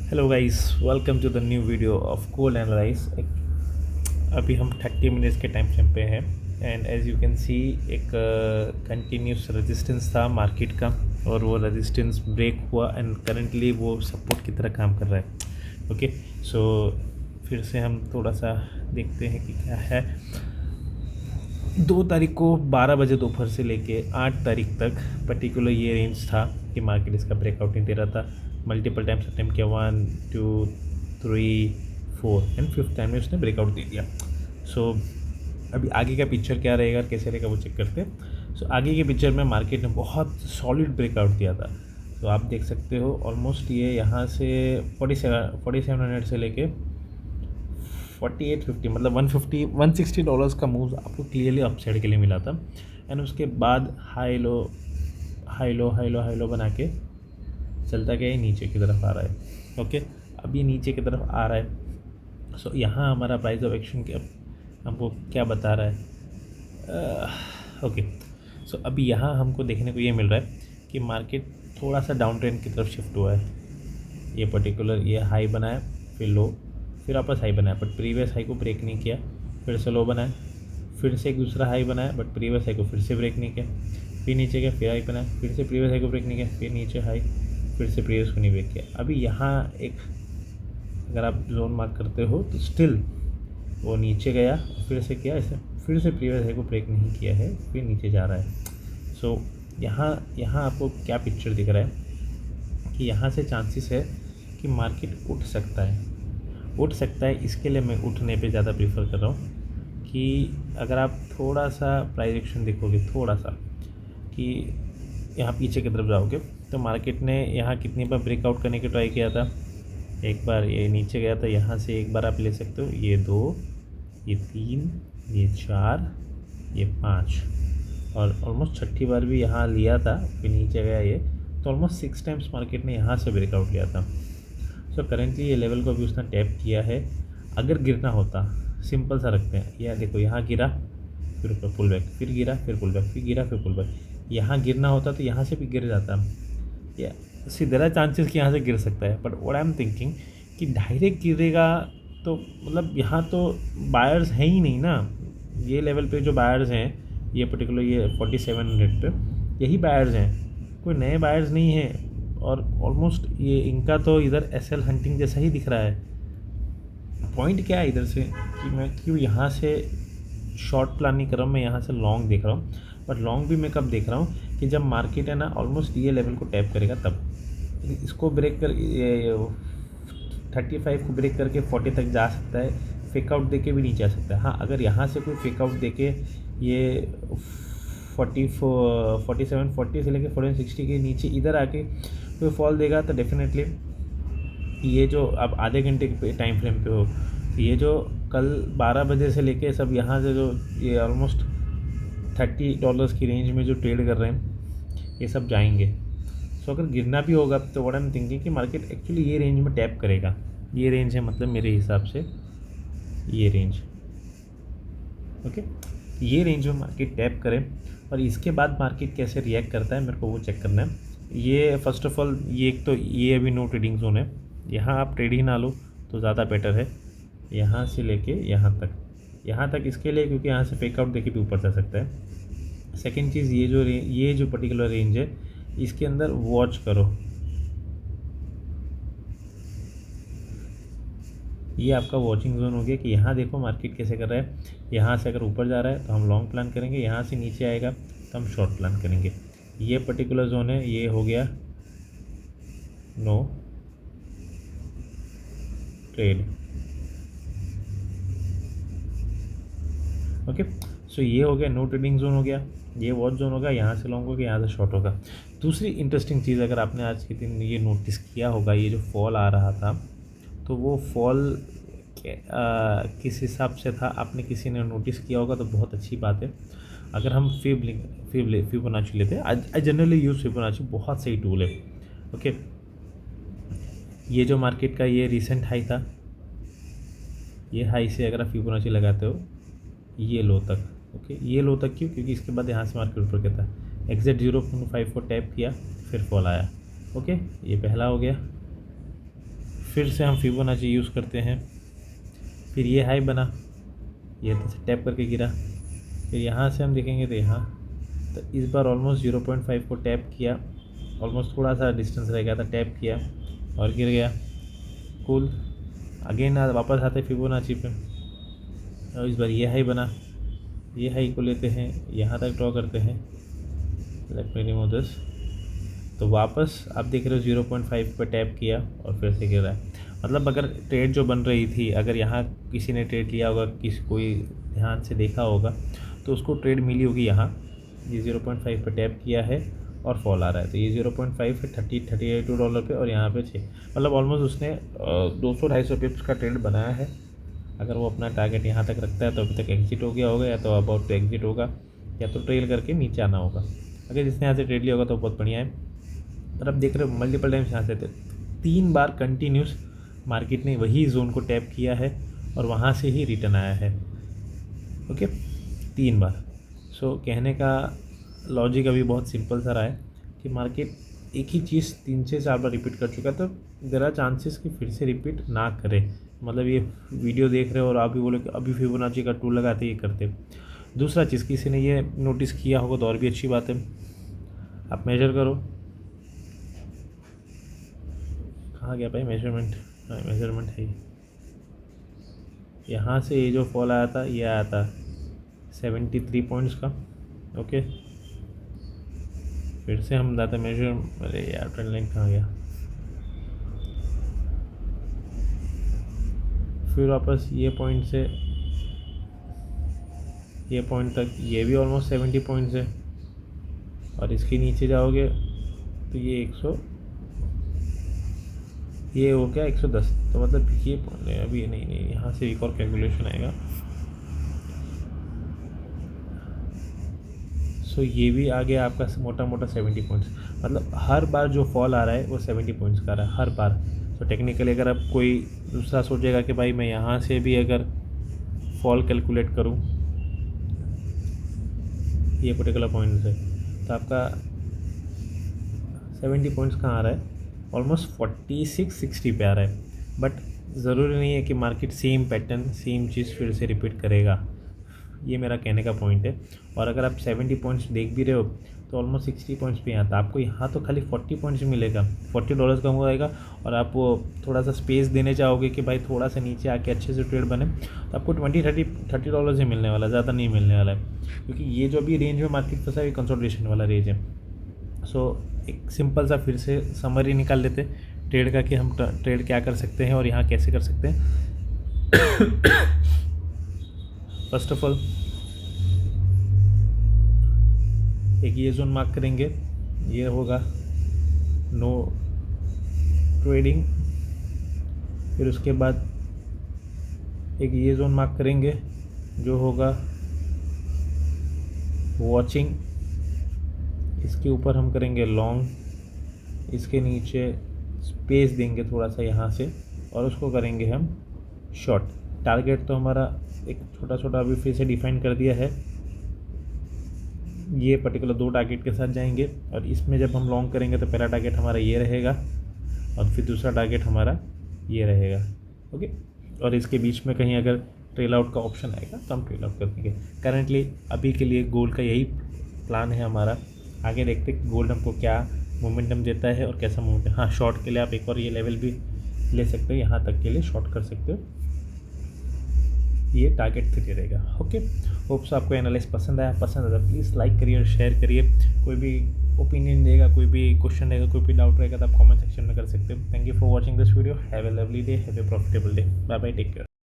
Hello guys, welcome to the new video of coal analyse. अभी हम 30 minutes के time frame पे हैं and as you can see एक कंटिन्यूस रेजिस्टेंस था मार्केट का और वो रेजिस्टेंस ब्रेक हुआ एंड करंटली वो सपोर्ट की तरह काम कर रहा है। ओके, सो फिर से हम थोड़ा सा देखते हैं कि क्या है। 2 तारीख को 12 बजे दोपहर से लेके 8 तारीख तक पर्टिकुलर ये रेंज था कि मार्केट इसका ब्रेकआउट नहीं दे रहा था। मल्टीपल टाइम्स अटैम्प्ट किया, 1 2 3 4 एंड 5th टाइम में उसने ब्रेकआउट दे दिया। सो अभी आगे का पिक्चर क्या रहेगा, कैसे रहेगा वो चेक करते हैं। सो आगे के पिक्चर में मार्केट ने बहुत सॉलिड ब्रेकआउट दिया था। तो आप देख सकते हो ऑलमोस्ट ये यहाँ से 4700 से लेके 4850 मतलब 150 $160 का मूव आपको क्लियरली अपसाइड के लिए मिला था। एंड उसके बाद हाई लो बना के चलता गया, ये नीचे की तरफ आ रहा है। ओके, अब ये नीचे की तरफ आ रहा है। सो यहाँ हमारा प्राइस ऑफ एक्शन के हमको क्या बता रहा है। ओके, सो अभी यहाँ हमको देखने को ये मिल रहा है कि मार्केट थोड़ा सा डाउन ट्रेंड की तरफ शिफ्ट हुआ है। ये पर्टिकुलर ये हाई बनाया, फिर लो, फिर वापस हाई बनाया, बट प्रीवियस हाई को ब्रेक नहीं किया। फिर से लो बनाया, फिर से एक दूसरा हाई बनाया, बट प्रीवियस हाई को फिर से ब्रेक नहीं किया। फिर नीचे गया, फिर हाई बनाया, फिर से प्रीवियस हाई को ब्रेक नहीं किया, फिर नीचे हाई, फिर से प्रीवियस को नहीं ब्रेक किया। अभी यहाँ एक अगर आप जोन मार्क करते हो तो स्टिल वो नीचे गया, फिर से किया ऐसे, फिर से प्रीवियस हाई को ब्रेक नहीं किया है, फिर नीचे जा रहा है। सो यहाँ आपको क्या पिक्चर दिख रहा है कि यहाँ से चांसेस है कि मार्केट उठ सकता है। इसके लिए मैं उठने पे ज़्यादा प्रीफर कर रहा हूँ कि अगर आप थोड़ा सा प्राइस एक्शन देखोगे, थोड़ा सा कि यहाँ पीछे की तरफ जाओगे तो मार्केट ने यहाँ कितनी बार ब्रेकआउट करने की ट्राई किया था। एक बार ये नीचे गया था, यहाँ से एक बार आप ले सकते हो, ये 2, ये 3, ये 4, ये 5 और ऑलमोस्ट 6ठी बार भी यहाँ लिया था, फिर नीचे गया ये। तो ऑलमोस्ट 6 टाइम्स मार्केट ने यहाँ से ब्रेकआउट लिया था। सो करेंटली ये लेवल को भी उसने टैप किया है। अगर गिरना होता, सिंपल सा रखते हैं, यह देखो यहाँ गिरा, फिर ऊपर पुल बैक, फिर गिरा, फिर पुल बैक, फिर गिरा, फिर पुल बैक। यहाँ गिरना होता तो यहाँ से भी गिर जाता। या सी देयर आर चांसेस कि यहाँ से गिर सकता है, but what I am thinking कि डायरेक्ट गिरेगा तो मतलब यहाँ तो बायर्स हैं ही नहीं ना। ये लेवल पे जो बायर्स हैं, ये पर्टिकुलर ये 4700 पे यही बायर्स हैं, कोई नए बायर्स नहीं हैं। और ऑलमोस्ट ये इनका तो इधर एसएल हंटिंग जैसा ही दिख रहा है। पॉइंट क्या है इधर से कि मैं क्यों यहाँ से शॉर्ट प्लान नहीं कर रहा हूँ, मैं यहाँ से लॉन्ग देख रहा हूँ। बट लॉन्ग भी मैं कब देख रहा हूँ कि जब मार्केट है ना ऑलमोस्ट ये लेवल को टैप करेगा, तब इसको ब्रेक कर 35 को ब्रेक करके 40 तक जा सकता है, फेकआउट दे के भी नीचे आ सकता है। हाँ, अगर यहाँ से कोई फेकआउट दे के ये 40 से लेकर 40-60 के नीचे इधर आके कोई फॉल देगा तो डेफिनेटली ये जो आप आधे घंटे के टाइम फ्रेम पे हो, ये जो कल 12 बजे से लेके सब यहाँ से जो ये ऑलमोस्ट $30 की रेंज में जो ट्रेड कर रहे हैं, ये सब जाएंगे। सो अगर गिरना भी होगा तो व्हाट आई एम थिंकिंग कि मार्केट एक्चुअली ये रेंज में टैप करेगा। ये रेंज है मतलब मेरे हिसाब से ये रेंज, ओके, ये रेंज में मार्केट टैप करे और इसके बाद मार्केट कैसे रिएक्ट करता है मेरे को वो चेक करना है। ये फर्स्ट ऑफ ऑल ये एक तो ये अभी नो ट्रेडिंग जोन है, यहाँ आप ट्रेड ही ना लो तो ज़्यादा बेटर है। यहाँ से लेके यहाँ तक इसके लिए, क्योंकि यहाँ से फेकआउट देके भी ऊपर जा सकता है। सेकेंड चीज़, ये जो पर्टिकुलर रेंज है इसके अंदर वॉच करो, ये आपका वॉचिंग जोन हो गया कि यहाँ देखो मार्केट कैसे कर रहा है। यहाँ से अगर ऊपर जा रहा है तो हम लॉन्ग प्लान करेंगे, यहाँ से नीचे आएगा तो हम शॉर्ट प्लान करेंगे। ये पर्टिकुलर जोन है, ये हो गया नो ट्रेड। ओके, सो ये हो गया नो ट्रेडिंग जोन हो गया, ये वॉच जोन होगा, यहाँ से लॉन्ग होगा, यहाँ से शॉर्ट होगा। दूसरी इंटरेस्टिंग चीज़, अगर आपने आज के दिन ये नोटिस किया होगा, ये जो फॉल आ रहा था तो वो फॉल किस हिसाब से था, आपने किसी ने नोटिस किया होगा तो बहुत अच्छी बात है। अगर हम फिबोनाची लेते हैं, आई जनरली यूज़ फिबोनाची, बहुत सही टूल है। ओके, ये जो मार्केट का ये रिसेंट हाई था, ये हाई से अगर आप फिबोनाची लगाते हो ये लो तक, ओके, ये लो तक क्यों, क्योंकि इसके बाद यहाँ से मार्केट ऊपर क्या था, एग्जैक्ट 0.5 को टैप किया, फिर फॉल आया। ओके, ये पहला हो गया। फिर से हम फिबोनाची यूज़ करते हैं, फिर ये हाई बना, ये तो टैप करके गिरा, फिर यहाँ से हम देखेंगे तो यहाँ, तो इस बार ऑलमोस्ट 0.5 को टैप किया, ऑलमोस्ट थोड़ा सा डिस्टेंस रह गया था, टैप किया और गिर गया। कूल, अगेन वापस आते फिबोनाची पे, और इस बार ये हाई बना, ये हाई को लेते हैं, यहाँ तक ड्रॉ करते हैं, लेट मी रिमूव दिस। तो वापस आप देख रहे हो 0.5 पे टैप किया और फिर से गिर रहा है। मतलब अगर ट्रेड जो बन रही थी, अगर यहाँ किसी ने ट्रेड लिया होगा, कोई ध्यान से देखा होगा तो उसको ट्रेड मिली होगी। यहाँ ये 0.5 पे टैप किया है और फॉल आ रहा है, तो ये 0.5 है $32 पे और यहाँ पे 6, मतलब ऑलमोस्ट उसने 200-250 पिप्स का ट्रेड बनाया है। अगर वो अपना टारगेट यहाँ तक रखता है तो अभी तक एग्जिट हो गया होगा, या तो अबाउट टू एग्जिट होगा, या तो ट्रेल करके नीचे आना होगा। अगर जिसने यहाँ से ट्रेड लिया होगा तो बहुत बढ़िया है। और अब देख रहे हो मल्टीपल टाइम्स यहाँ से 3 बार कंटिन्यूस मार्केट ने वही जोन को टैप किया है और वहाँ से ही रिटर्न आया है। ओके, 3 बार। सो कहने का लॉजिक अभी बहुत सिंपल सा रहा है कि मार्केट एक ही चीज़ 3 से 4 बार रिपीट कर चुका है, तो देयर आर चांसेस कि फिर से रिपीट ना करे। मतलब ये वीडियो देख रहे हो और आप भी बोले कि अभी फिबोनाची का टूल लगाते ये करते। दूसरा चीज़, किसी ने ये नोटिस किया होगा तो और भी अच्छी बात है, आप मेजर करो। कहाँ गया भाई मेजरमेंट? हाँ, मेजरमेंट है। यहाँ से ये जो फॉल आया था, ये आया था 73 पॉइंट्स का। ओके, फिर से हम जाते मेजर, अरे यार ट्रेंड लाइन कहाँ गया? फिर वापस ये पॉइंट से ये पॉइंट तक, ये भी ऑलमोस्ट 70 पॉइंट्स है, और इसके नीचे जाओगे तो ये 100, ये हो गया 110। तो मतलब ये अभी नहीं, यहाँ से एक और कैलकुलेशन आएगा। सो ये भी आ गया आपका मोटा मोटा 70 पॉइंट्स। मतलब हर बार जो फॉल आ रहा है वो 70 पॉइंट्स का आ रहा है हर बार। तो टेक्निकली अगर आप कोई दूसरा सोचेगा कि भाई मैं यहाँ से भी अगर फॉल कैलकुलेट करूँ ये पर्टिकुलर पॉइंट से, तो आपका 70 पॉइंट्स कहाँ आ रहा है? ऑलमोस्ट 46-60 पे आ रहा है। बट ज़रूरी नहीं है कि मार्केट सेम पैटर्न, सेम चीज़ फिर से रिपीट करेगा, ये मेरा कहने का पॉइंट है। और अगर आप 70 पॉइंट्स देख भी रहे हो तो ऑलमोस्ट 60 पॉइंट्स पे आता, आपको यहाँ तो खाली 40 पॉइंट्स मिलेगा, $40 कम हो जाएगा। और आप वो थोड़ा सा स्पेस देने चाहोगे कि भाई थोड़ा सा नीचे आके अच्छे से ट्रेड बने, तो आपको $20-30 ही मिलने वाला, ज़्यादा नहीं मिलने वाला है। क्योंकि ये जो अभी रेंज में मार्केट फंसा है, कंसोलिडेशन वाला रेंज है। सो एक सिंपल सा फिर से समरी निकाल लेते ट्रेड का कि हम ट्रेड क्या कर सकते हैं और यहाँ कैसे कर सकते हैं। फर्स्ट ऑफ ऑल एक ये जोन मार्क करेंगे, ये होगा नो ट्रेडिंग। फिर उसके बाद एक ये जोन मार्क करेंगे जो होगा वॉचिंग। इसके ऊपर हम करेंगे लॉन्ग, इसके नीचे स्पेस देंगे थोड़ा सा यहाँ से, और उसको करेंगे हम शॉर्ट। टारगेट तो हमारा एक छोटा छोटा अभी फिर से डिफाइन कर दिया है, ये पर्टिकुलर 2 टारगेट के साथ जाएंगे। और इसमें जब हम लॉन्ग करेंगे तो पहला टारगेट हमारा ये रहेगा और फिर दूसरा टारगेट हमारा ये रहेगा। ओके, और इसके बीच में कहीं अगर ट्रेल आउट का ऑप्शन आएगा तो हम ट्रेल आउट कर देंगे। करेंटली अभी के लिए गोल्ड का यही प्लान है हमारा। आगे देखते गोल्ड हमको क्या मोमेंटम देता है और कैसा मोमेंटम। हाँ, शॉर्ट के लिए आप एक और ये लेवल भी ले सकते हो, यहाँ तक के लिए शॉर्ट कर सकते हो। ये टारगेट 3 रहेगा। ओके, होप्स आपको एनालिसिस पसंद आया प्लीज़ लाइक करिए और शेयर करिए। कोई भी ओपिनियन देगा, कोई भी क्वेश्चन रहेगा, कोई भी डाउट रहेगा तो आप कमेंट सेक्शन में कर सकते हो। Thank you for watching this video. Have a lovely day, have a profitable day. Bye bye, take care.